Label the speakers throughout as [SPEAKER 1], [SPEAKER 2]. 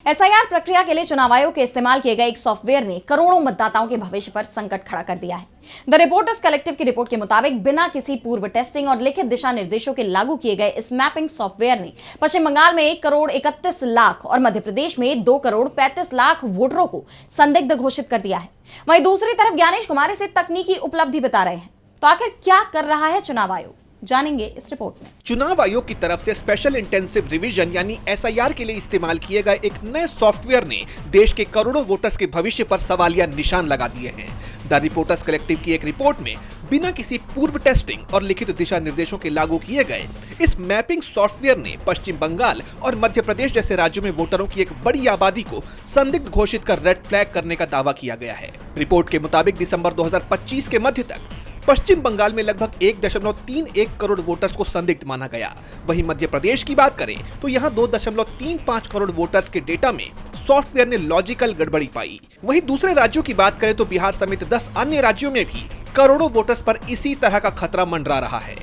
[SPEAKER 1] SIR प्रक्रिया के लिए चुनाव आयोग के इस्तेमाल किए गए एक सॉफ्टवेयर ने करोड़ों मतदाताओं के भविष्य पर संकट खड़ा कर दिया है। द रिपोर्टर्स कलेक्टिव की रिपोर्ट के मुताबिक बिना किसी पूर्व टेस्टिंग और लिखित दिशा निर्देशों के लागू किए गए इस मैपिंग सॉफ्टवेयर ने पश्चिम बंगाल में 1,31,00,000 और मध्य प्रदेश में 2,35,00,000 वोटरों को संदिग्ध घोषित कर दिया है। वहीं दूसरी तरफ ज्ञानेश कुमार इसे तकनीकी उपलब्धि बता रहे हैं। तो आखिर क्या कर रहा है चुनाव आयोग, जानेंगे इस रिपोर्ट में।
[SPEAKER 2] चुनाव आयोग की तरफ से स्पेशल इंटेंसिव रिवीजन यानी एसआईआर के लिए इस्तेमाल किए गए एक नए सॉफ्टवेयर ने देश के करोड़ों वोटर्स के भविष्य पर सवालिया निशान लगा दिए हैं। द रिपोर्टर्स कलेक्टिव की एक रिपोर्ट में बिना किसी पूर्व टेस्टिंग और लिखित दिशा निर्देशों के लागू किए गए इस मैपिंग सॉफ्टवेयर ने पश्चिम बंगाल और मध्य प्रदेश जैसे राज्यों में वोटरों की एक बड़ी आबादी को संदिग्ध घोषित कर रेड फ्लैग करने का दावा किया गया है। रिपोर्ट के मुताबिक दिसंबर 2025 के मध्य तक पश्चिम बंगाल में लगभग 1.31 करोड़ वोटर्स को संदिग्ध माना गया। वहीं मध्य प्रदेश की बात करें तो यहां 2.35 करोड़ वोटर्स के डेटा में सॉफ्टवेयर ने लॉजिकल गड़बड़ी पाई। वहीं दूसरे राज्यों की बात करें तो बिहार समेत 10 अन्य राज्यों में भी करोड़ों वोटर्स पर इसी तरह का खतरा मंडरा रहा है।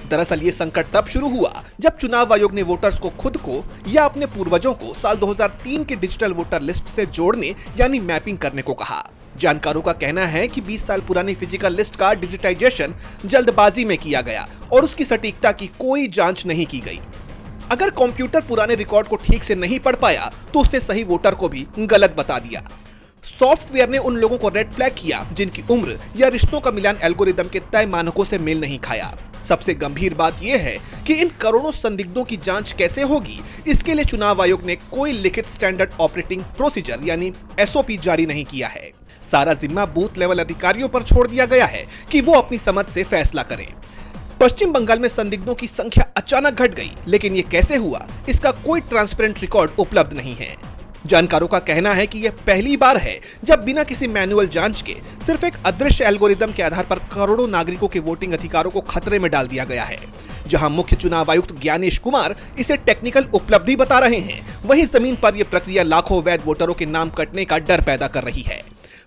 [SPEAKER 2] दरअसल ये संकट तब शुरू हुआ जब चुनाव आयोग ने वोटर्स को खुद को या अपने पूर्वजों को साल 2003 के डिजिटल वोटर लिस्ट से जोड़ने यानी मैपिंग करने को कहा। जानकारों का कहना है कि 20 साल पुरानी फिजिकल लिस्ट का डिजिटाइजेशन जल्दबाजी में किया गया और उसकी सटीकता की कोई जांच नहीं की गई। अगर कंप्यूटर पुराने रिकॉर्ड को ठीक से नहीं पढ़ पाया तो उसने सही वोटर को भी गलत बता दिया। सॉफ्टवेयर ने उन लोगों को रेड फ्लैग किया जिनकी उम्र या रिश्तों का मिलान एल्गोरिदम के तय मानकों से मेल नहीं खाया। सबसे गंभीर बात यह है कि इन करोड़ों संदिग्धों की जांच कैसे होगी, इसके लिए चुनाव आयोग ने कोई लिखित स्टैंडर्ड ऑपरेटिंग प्रोसीजर यानी एसओपी जारी नहीं किया है। सारा जिम्मा बूथ लेवल अधिकारियों पर छोड़ दिया गया है कि वो अपनी समझ से फैसला करें। पश्चिम बंगाल में संदिग्धों की संख्या अचानक घट गई, लेकिन ये कैसे हुआ, इसका कोई ट्रांसपेरेंट रिकॉर्ड उपलब्ध नहीं है। जानकारों का कहना है कि यह पहली बार है जब बिना किसी मैनुअल जांच के सिर्फ एक अदृश्य एल्गोरिदम के आधार पर करोड़ों नागरिकों के वोटिंग अधिकारों को खतरे में डाल दिया गया है। जहां मुख्य चुनाव आयुक्त ज्ञानेश कुमार इसे टेक्निकल उपलब्धि बता रहे हैं, वहीं जमीन पर यह प्रक्रिया लाखों वैध वोटरों के नाम कटने का डर पैदा कर रही है।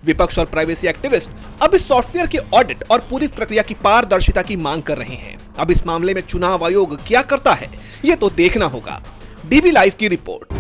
[SPEAKER 2] विपक्ष और प्राइवेसी एक्टिविस्ट अब इस सॉफ्टवेयर के ऑडिट और पूरी प्रक्रिया की पारदर्शिता की मांग कर रहे हैं। अब इस मामले में चुनाव आयोग क्या करता है, ये तो देखना होगा। डीबी लाइव की रिपोर्ट।